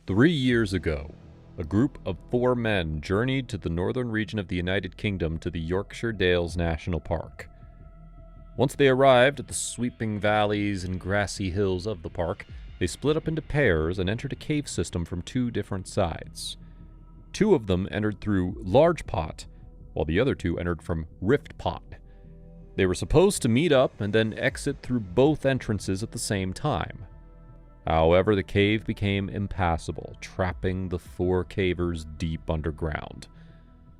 3 years ago, a group of 4 men journeyed to the northern region of the United Kingdom to the Yorkshire Dales National Park. Once they arrived at the sweeping valleys and grassy hills of the park, they split up into pairs and entered a cave system from 2 different sides. 2 of them entered through Large Pot, while the other 2 entered from Rift Pot. They were supposed to meet up and then exit through both entrances at the same time. However, the cave became impassable, trapping the 4 cavers deep underground.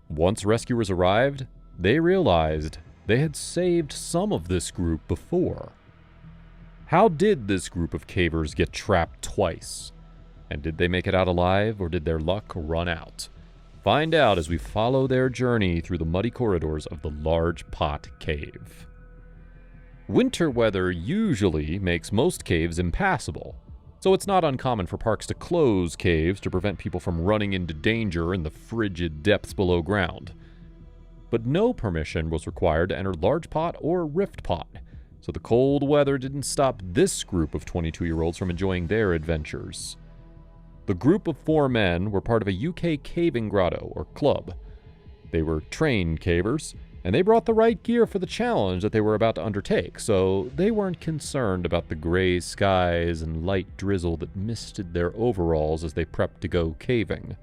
Once rescuers arrived, they realized they had saved some of this group before. How did this group of cavers get trapped twice? And did they make it out alive, or did their luck run out? Find out as we follow their journey through the muddy corridors of the Large Pot Cave. Winter weather usually makes most caves impassable, so it's not uncommon for parks to close caves to prevent people from running into danger in the frigid depths below ground. But no permission was required to enter Large Pot or Rift Pot, so the cold weather didn't stop this group of 22-year-olds from enjoying their adventures. The group of 4 men were part of a UK caving grotto, or club. They were trained cavers, and they brought the right gear for the challenge that they were about to undertake, so they weren't concerned about the gray skies and light drizzle that misted their overalls as they prepped to go caving.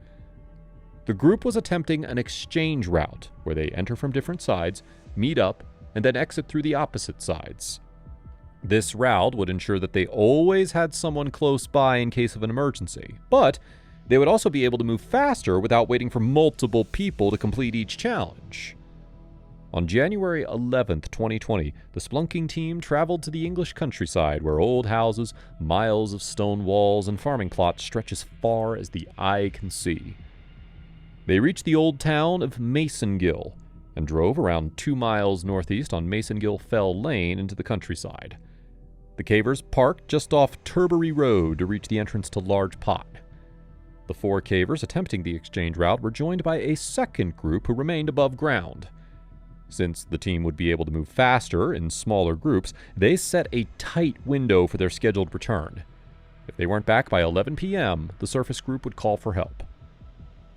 The group was attempting an exchange route, where they enter from different sides, meet up, and then exit through the opposite sides. This route would ensure that they always had someone close by in case of an emergency, but they would also be able to move faster without waiting for multiple people to complete each challenge. On January 11th, 2020, the Splunking team traveled to the English countryside where old houses, miles of stone walls, and farming plots stretch as far as the eye can see. They reached the old town of Masongill and drove around 2 miles northeast on Masongill Fell Lane into the countryside. The cavers parked just off Turbury Road to reach the entrance to Large Pot. The 4 cavers attempting the exchange route were joined by a second group who remained above ground. Since the team would be able to move faster in smaller groups, they set a tight window for their scheduled return. If they weren't back by 11 p.m., the surface group would call for help.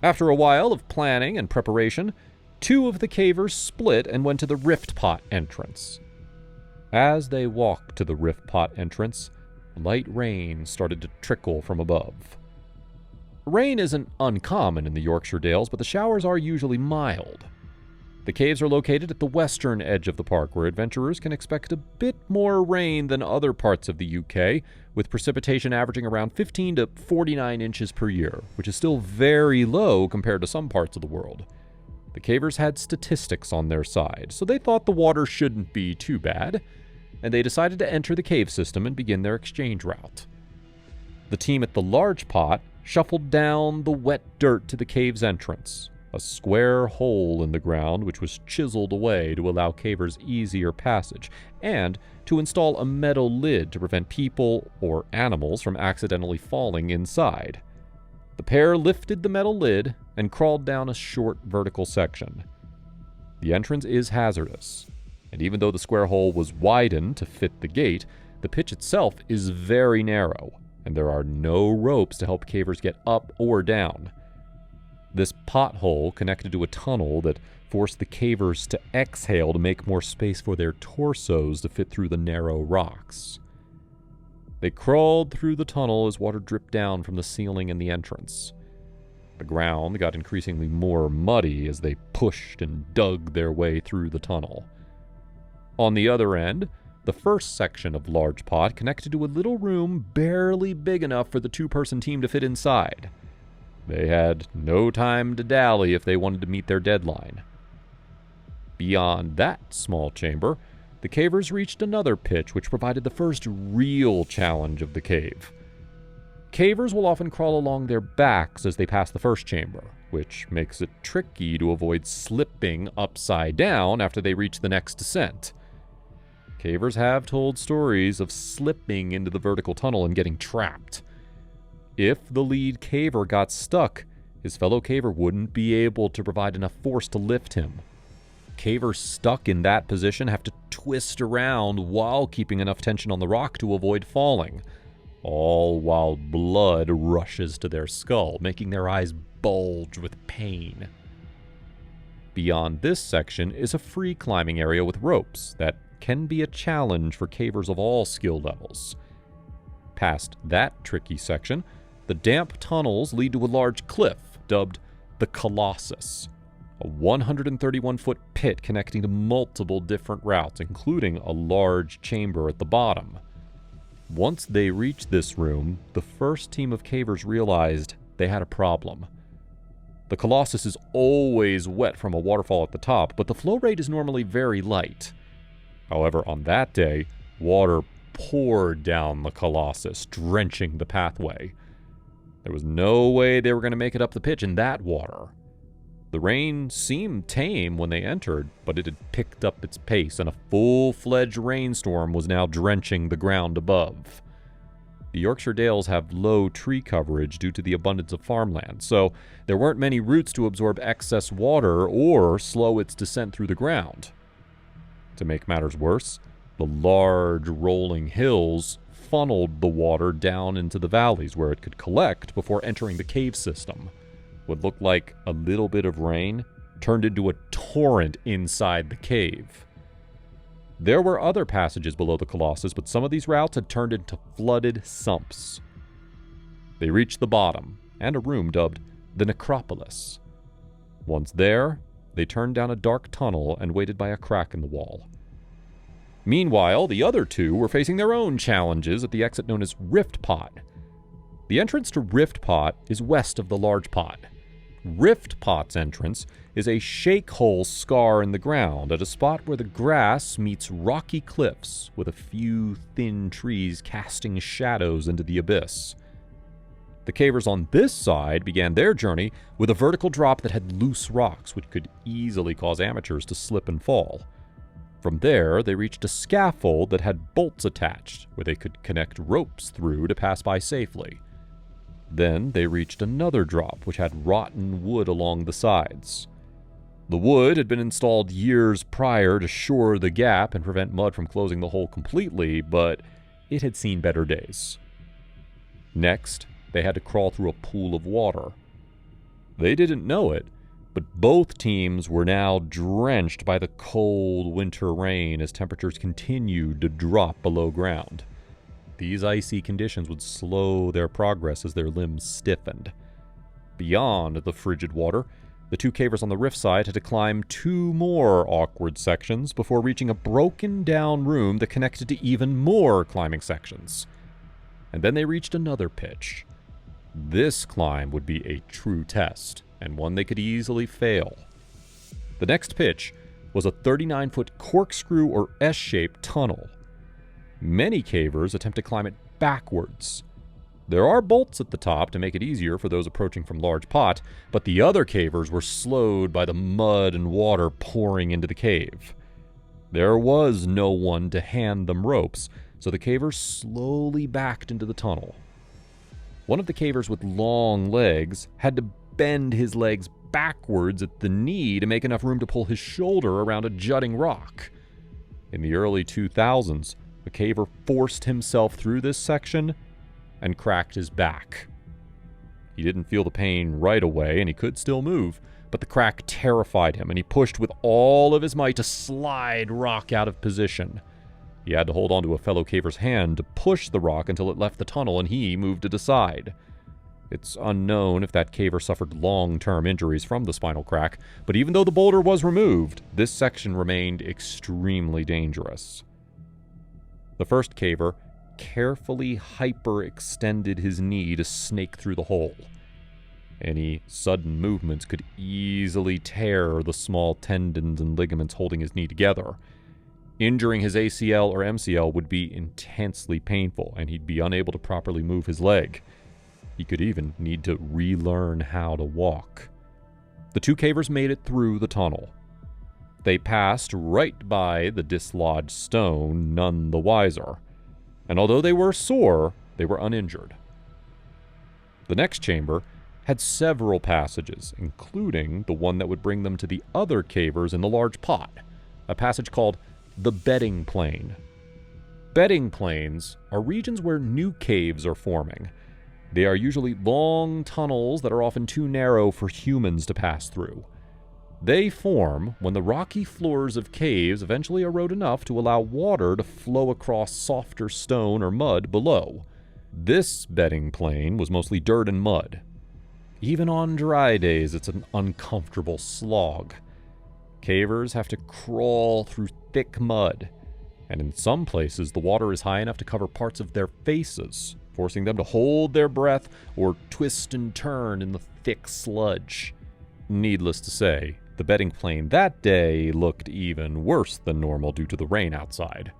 After a while of planning and preparation, 2 of the cavers split and went to the Rift Pot entrance. As they walked to the Rift Pot entrance, light rain started to trickle from above. Rain isn't uncommon in the Yorkshire Dales, but the showers are usually mild. The caves are located at the western edge of the park, where adventurers can expect a bit more rain than other parts of the UK, with precipitation averaging around 15 to 49 inches per year, which is still very low compared to some parts of the world. The cavers had statistics on their side, so they thought the water shouldn't be too bad, and they decided to enter the cave system and begin their exchange route. The team at the Large Pot shuffled down the wet dirt to the cave's entrance, a square hole in the ground which was chiseled away to allow cavers easier passage, and to install a metal lid to prevent people or animals from accidentally falling inside. The pair lifted the metal lid and crawled down a short vertical section. The entrance is hazardous, and even though the square hole was widened to fit the gate, the pitch itself is very narrow, and there are no ropes to help cavers get up or down. This pothole connected to a tunnel that forced the cavers to exhale to make more space for their torsos to fit through the narrow rocks. They crawled through the tunnel as water dripped down from the ceiling and the entrance. The ground got increasingly more muddy as they pushed and dug their way through the tunnel. On the other end, the first section of Large Pot connected to a little room barely big enough for the 2-person team to fit inside. They had no time to dally if they wanted to meet their deadline. Beyond that small chamber, the cavers reached another pitch which provided the first real challenge of the cave. Cavers will often crawl along their backs as they pass the first chamber, which makes it tricky to avoid slipping upside down after they reach the next descent. Cavers have told stories of slipping into the vertical tunnel and getting trapped. If the lead caver got stuck, his fellow caver wouldn't be able to provide enough force to lift him. Cavers stuck in that position have to twist around while keeping enough tension on the rock to avoid falling. all while blood rushes to their skull, making their eyes bulge with pain. Beyond this section is a free climbing area with ropes that can be a challenge for cavers of all skill levels. Past that tricky section, the damp tunnels lead to a large cliff dubbed the Colossus, a 131-foot pit connecting to multiple different routes, including a large chamber at the bottom. Once they reached this room, the first team of cavers realized they had a problem. The Colossus is always wet from a waterfall at the top, but the flow rate is normally very light. However, on that day, water poured down the Colossus, drenching the pathway. There was no way they were going to make it up the pitch in that water. The rain seemed tame when they entered, but it had picked up its pace, and a full-fledged rainstorm was now drenching the ground above. The Yorkshire Dales have low tree coverage due to the abundance of farmland, so there weren't many roots to absorb excess water or slow its descent through the ground. To make matters worse, the large rolling hills funneled the water down into the valleys where it could collect before entering the cave system. What looked like a little bit of rain turned into a torrent inside the cave. There were other passages below the Colossus, but some of these routes had turned into flooded sumps. They reached the bottom, and a room dubbed the Necropolis. Once there, they turned down a dark tunnel and waited by a crack in the wall. Meanwhile, the other two were facing their own challenges at the exit known as Rift Pot. The entrance to Rift Pot is west of the large pot. Rift Pot's entrance is a shake hole scar in the ground at a spot where the grass meets rocky cliffs with a few thin trees casting shadows into the abyss. The cavers on this side began their journey with a vertical drop that had loose rocks which could easily cause amateurs to slip and fall. From there, they reached a scaffold that had bolts attached where they could connect ropes through to pass by safely. Then they reached another drop which had rotten wood along the sides. The wood had been installed years prior to shore the gap and prevent mud from closing the hole completely, but it had seen better days. Next, they had to crawl through a pool of water. They didn't know it, but both teams were now drenched by the cold winter rain as temperatures continued to drop below ground. These icy conditions would slow their progress as their limbs stiffened. Beyond the frigid water, the two cavers on the rift side had to climb two more awkward sections before reaching a broken-down room that connected to even more climbing sections. And then they reached another pitch. This climb would be a true test, and one they could easily fail. The next pitch was a 39-foot corkscrew or S-shaped tunnel. Many cavers attempt to climb it backwards. There are bolts at the top to make it easier for those approaching from large pot, but the other cavers were slowed by the mud and water pouring into the cave. There was no one to hand them ropes, so the cavers slowly backed into the tunnel. One of the cavers with long legs had to bend his legs backwards at the knee to make enough room to pull his shoulder around a jutting rock. In the early 2000s, a caver forced himself through this section and cracked his back. He didn't feel the pain right away, and he could still move, but the crack terrified him, and he pushed with all of his might to slide rock out of position. He had to hold onto a fellow caver's hand to push the rock until it left the tunnel and he moved it aside. It's unknown if that caver suffered long-term injuries from the spinal crack, but even though the boulder was removed, this section remained extremely dangerous. The first caver carefully hyperextended his knee to snake through the hole. Any sudden movements could easily tear the small tendons and ligaments holding his knee together. Injuring his ACL or MCL would be intensely painful, and he'd be unable to properly move his leg. He could even need to relearn how to walk. The two cavers made it through the tunnel. They passed right by the dislodged stone, none the wiser. And although they were sore, they were uninjured. The next chamber had several passages, including the one that would bring them to the other cavers in the large pot, a passage called the bedding plane. Bedding plains are regions where new caves are forming. They are usually long tunnels that are often too narrow for humans to pass through. They form when the rocky floors of caves eventually erode enough to allow water to flow across softer stone or mud below. This bedding plain was mostly dirt and mud. Even on dry days, it's an uncomfortable slog. Cavers have to crawl through thick mud, and in some places the water is high enough to cover parts of their faces, forcing them to hold their breath or twist and turn in the thick sludge. Needless to say, the bedding plain that day looked even worse than normal due to the rain outside.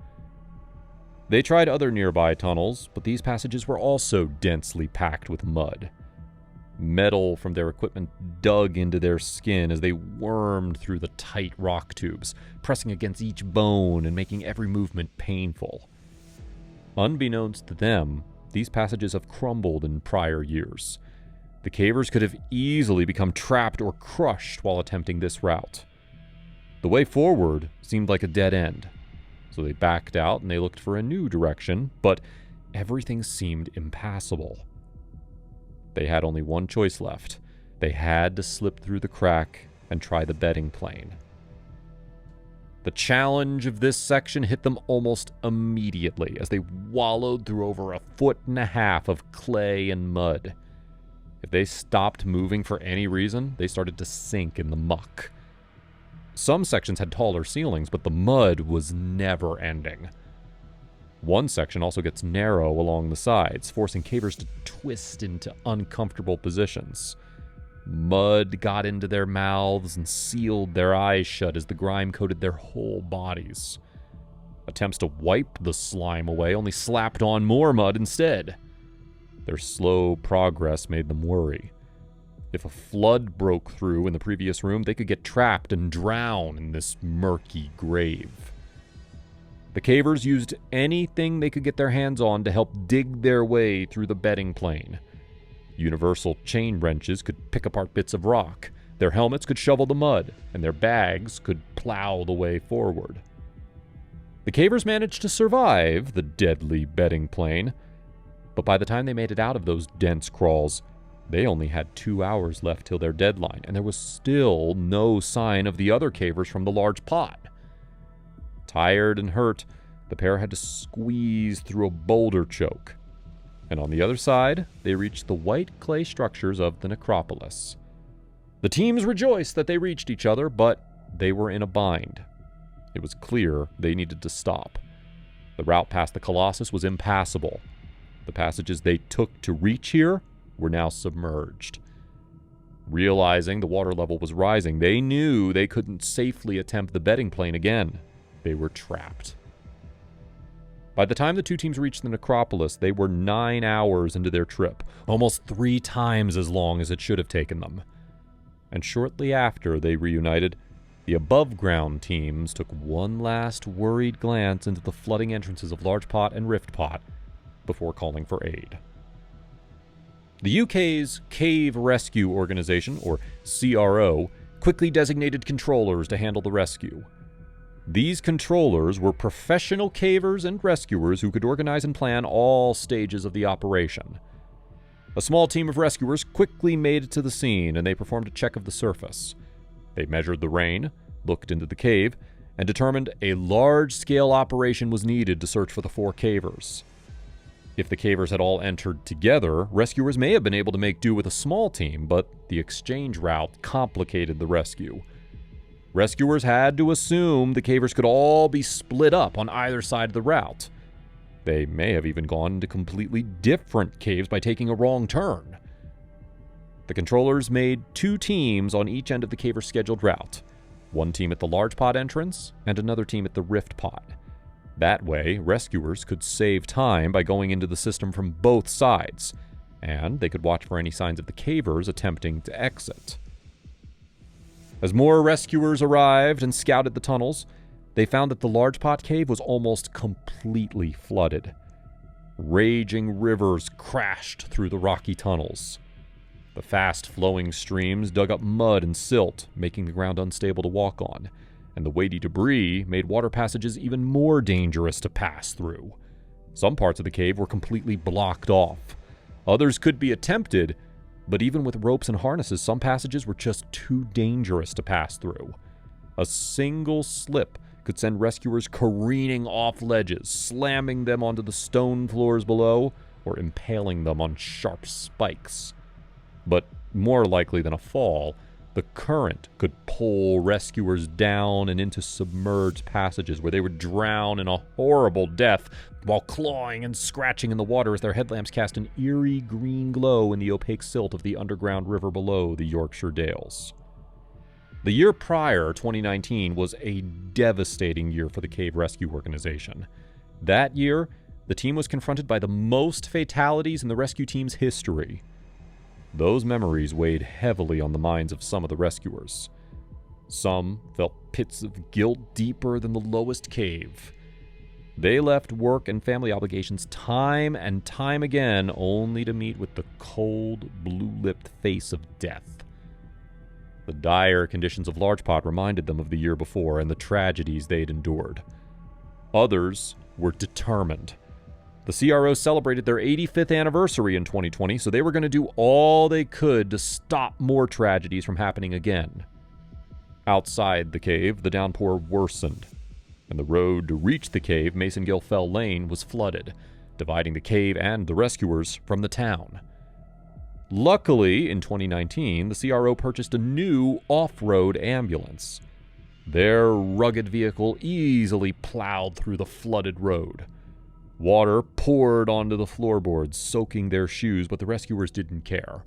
They tried other nearby tunnels, but these passages were also densely packed with mud. Metal from their equipment dug into their skin as they wormed through the tight rock tubes, pressing against each bone and making every movement painful. Unbeknownst to them, these passages have crumbled in prior years. The cavers could have easily become trapped or crushed while attempting this route. The way forward seemed like a dead end, so they backed out and they looked for a new direction, but everything seemed impassable. They had only one choice left. They had to slip through the crack and try the bedding plain. The challenge of this section hit them almost immediately as they wallowed through over 1.5 feet of clay and mud. If they stopped moving for any reason, they started to sink in the muck. Some sections had taller ceilings, but the mud was never ending. One section also gets narrow along the sides, forcing cavers to twist into uncomfortable positions. Mud got into their mouths and sealed their eyes shut as the grime coated their whole bodies. Attempts to wipe the slime away only slapped on more mud instead. Their slow progress made them worry. If a flood broke through in the previous room, they could get trapped and drown in this murky grave. The cavers used anything they could get their hands on to help dig their way through the bedding plain. Universal chain wrenches could pick apart bits of rock, their helmets could shovel the mud, and their bags could plow the way forward. The cavers managed to survive the deadly bedding plain, but by the time they made it out of those dense crawls, they only had 2 hours left till their deadline, and there was still no sign of the other cavers from the large pot. Tired and hurt, the pair had to squeeze through a boulder choke. And on the other side, they reached the white clay structures of the necropolis. The teams rejoiced that they reached each other, but they were in a bind. It was clear they needed to stop. The route past the Colossus was impassable. The passages they took to reach here were now submerged. Realizing the water level was rising, they knew they couldn't safely attempt the bedding plain again. They were trapped. By the time the two teams reached the necropolis, they were 9 hours into their trip, almost 3 times as long as it should have taken them. And shortly after they reunited, the above-ground teams took one last worried glance into the flooding entrances of Large Pot and Rift Pot before calling for aid. The UK's Cave Rescue Organisation, or CRO, quickly designated controllers to handle the rescue. These controllers were professional cavers and rescuers who could organize and plan all stages of the operation. A small team of rescuers quickly made it to the scene, and they performed a check of the surface. They measured the rain, looked into the cave, and determined a large-scale operation was needed to search for the 4 cavers. If the cavers had all entered together, rescuers may have been able to make do with a small team, but the exchange route complicated the rescue. Rescuers had to assume the cavers could all be split up on either side of the route. They may have even gone into completely different caves by taking a wrong turn. The controllers made 2 teams on each end of the caver's scheduled route. One team at the Large Pot entrance, and another team at the Rift Pot. That way, rescuers could save time by going into the system from both sides, and they could watch for any signs of the cavers attempting to exit. As more rescuers arrived and scouted the tunnels, they found that the Large Pot cave was almost completely flooded. Raging rivers crashed through the rocky tunnels. The fast-flowing streams dug up mud and silt, making the ground unstable to walk on, and the weighty debris made water passages even more dangerous to pass through. Some parts of the cave were completely blocked off. Others could be attempted, but even with ropes and harnesses, some passages were just too dangerous to pass through. A single slip could send rescuers careening off ledges, slamming them onto the stone floors below, or impaling them on sharp spikes. But more likely than a fall, the current could pull rescuers down and into submerged passages where they would drown in a horrible death while clawing and scratching in the water as their headlamps cast an eerie green glow in the opaque silt of the underground river below the Yorkshire Dales. The year prior, 2019, was a devastating year for the Cave Rescue Organization. That year, the team was confronted by the most fatalities in the rescue team's history. Those memories weighed heavily on the minds of some of the rescuers. Some felt pits of guilt deeper than the lowest cave. They left work and family obligations time and time again, only to meet with the cold, blue-lipped face of death. The dire conditions of Large Pot reminded them of the year before and the tragedies they'd endured. Others were determined. The CRO celebrated their 85th anniversary in 2020, so they were going to do all they could to stop more tragedies from happening again. Outside the cave, the downpour worsened, and the road to reach the cave, Mason Gill Fell Lane, was flooded, dividing the cave and the rescuers from the town. Luckily, in 2019, the CRO purchased a new off-road ambulance. Their rugged vehicle easily plowed through the flooded road. Water poured onto the floorboards, soaking their shoes, but the rescuers didn't care.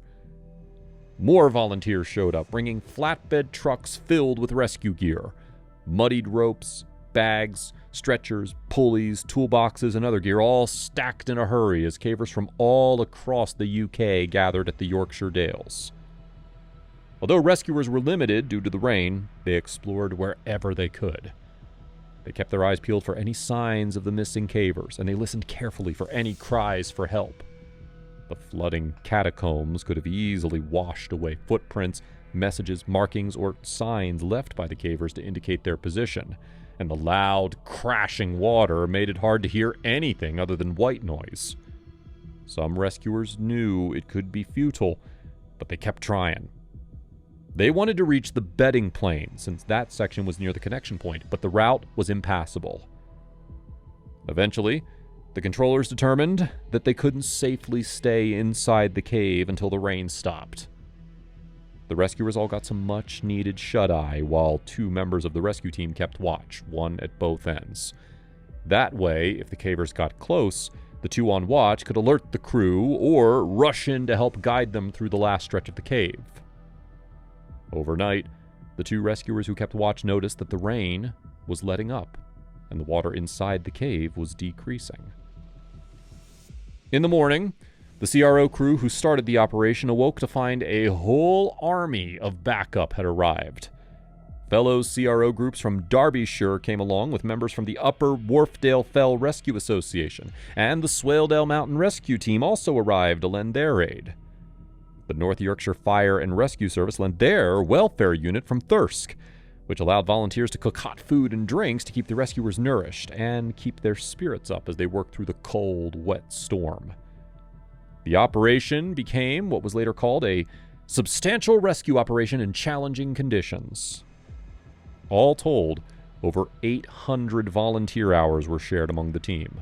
More volunteers showed up, bringing flatbed trucks filled with rescue gear. Muddied ropes, bags, stretchers, pulleys, toolboxes, and other gear, all stacked in a hurry as cavers from all across the UK gathered at the Yorkshire Dales. Although rescuers were limited due to the rain, they explored wherever they could. They kept their eyes peeled for any signs of the missing cavers, and they listened carefully for any cries for help. The flooding catacombs could have easily washed away footprints, messages, markings, or signs left by the cavers to indicate their position, and the loud, crashing water made it hard to hear anything other than white noise. Some rescuers knew it could be futile, but they kept trying. They wanted to reach the bedding plane, since that section was near the connection point, but the route was impassable. Eventually, the controllers determined that they couldn't safely stay inside the cave until the rain stopped. The rescuers all got some much-needed shut-eye, while 2 members of the rescue team kept watch, one at both ends. That way, if the cavers got close, the 2 on watch could alert the crew or rush in to help guide them through the last stretch of the cave. Overnight, the 2 rescuers who kept watch noticed that the rain was letting up, and the water inside the cave was decreasing. In the morning, the CRO crew who started the operation awoke to find a whole army of backup had arrived. Fellow CRO groups from Derbyshire came along with members from the Upper Wharfdale Fell Rescue Association, and the Swaledale Mountain Rescue Team also arrived to lend their aid. The North Yorkshire Fire and Rescue Service lent their welfare unit from Thirsk, which allowed volunteers to cook hot food and drinks to keep the rescuers nourished and keep their spirits up as they worked through the cold, wet storm. The operation became what was later called a substantial rescue operation in challenging conditions. All told, over 800 volunteer hours were shared among the team.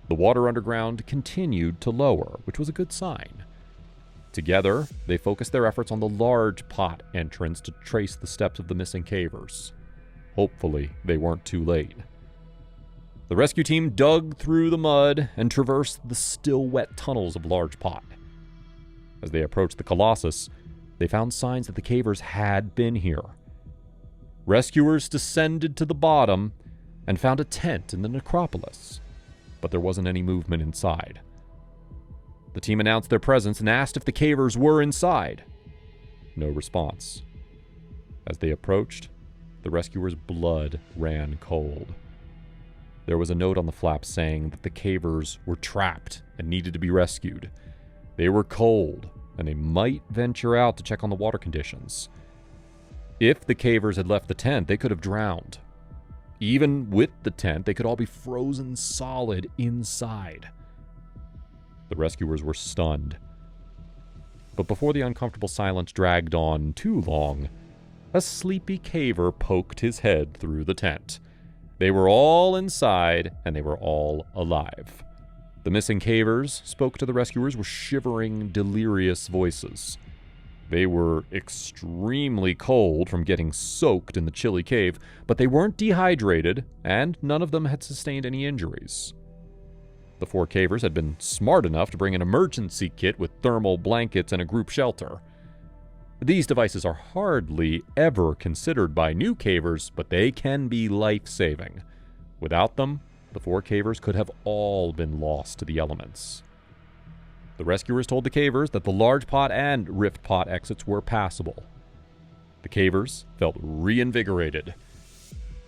The water underground continued to lower, which was a good sign. Together, they focused their efforts on the Large Pot entrance to trace the steps of the missing cavers. Hopefully, they weren't too late. The rescue team dug through the mud and traversed the still wet tunnels of Large Pot. As they approached the Colossus, they found signs that the cavers had been here. Rescuers descended to the bottom and found a tent in the necropolis, but there wasn't any movement inside. The team announced their presence and asked if the cavers were inside. No response. As they approached, the rescuers' blood ran cold. There was a note on the flap saying that the cavers were trapped and needed to be rescued. They were cold, and they might venture out to check on the water conditions. If the cavers had left the tent, they could have drowned. Even with the tent, they could all be frozen solid inside. The rescuers were stunned. But before the uncomfortable silence dragged on too long, a sleepy caver poked his head through the tent. They were all inside, and they were all alive. The missing cavers spoke to the rescuers with shivering, delirious voices. They were extremely cold from getting soaked in the chilly cave, but they weren't dehydrated, and none of them had sustained any injuries. The 4 cavers had been smart enough to bring an emergency kit with thermal blankets and a group shelter. These devices are hardly ever considered by new cavers, but they can be life-saving. Without them, the 4 cavers could have all been lost to the elements. The rescuers told the cavers that the large pot and rift pot exits were passable. The cavers felt reinvigorated.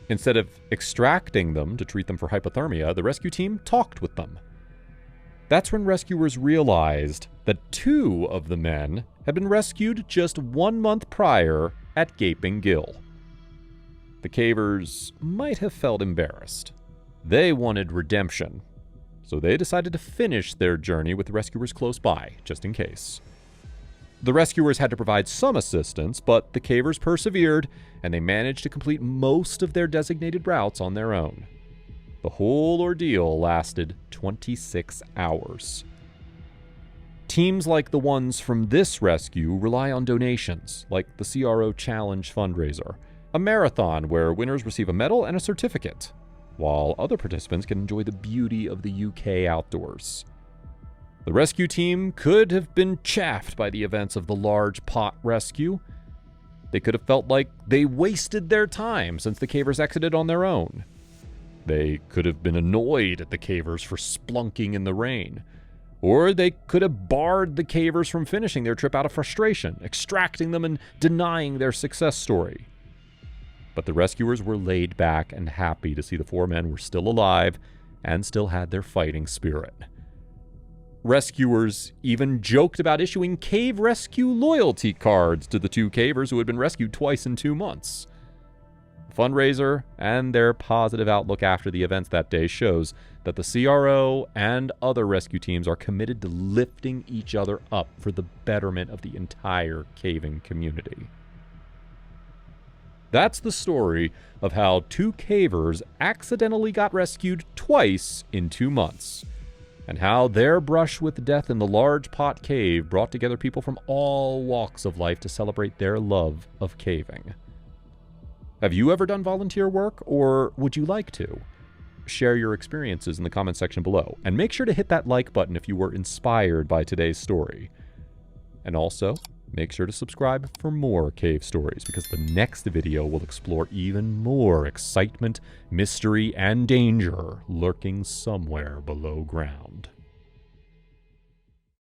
Instead of extracting them to treat them for hypothermia, the rescue team talked with them. That's when rescuers realized that 2 of the men had been rescued just 1 month prior at Gaping Gill. The cavers might have felt embarrassed. They wanted redemption, so they decided to finish their journey with the rescuers close by, just in case. The rescuers had to provide some assistance, but the cavers persevered, and they managed to complete most of their designated routes on their own. The whole ordeal lasted 26 hours. Teams like the ones from this rescue rely on donations, like the CRO Challenge fundraiser, a marathon where winners receive a medal and a certificate, while other participants can enjoy the beauty of the UK outdoors. The rescue team could have been chaffed by the events of the large pot rescue. They could have felt like they wasted their time since the cavers exited on their own. They could have been annoyed at the cavers for splunking in the rain. Or they could have barred the cavers from finishing their trip out of frustration, extracting them and denying their success story. But the rescuers were laid back and happy to see the 4 men were still alive and still had their fighting spirit. Rescuers even joked about issuing cave rescue loyalty cards to the 2 cavers who had been rescued twice in 2 months. The fundraiser and their positive outlook after the events that day shows that the CRO and other rescue teams are committed to lifting each other up for the betterment of the entire caving community. That's the story of how 2 cavers accidentally got rescued twice in 2 months, and how their brush with death in the large pot cave brought together people from all walks of life to celebrate their love of caving. Have you ever done volunteer work, or would you like to? Share your experiences in the comment section below, and make sure to hit that like button if you were inspired by today's story. And also, make sure to subscribe for more cave stories, because the next video will explore even more excitement, mystery, and danger lurking somewhere below ground.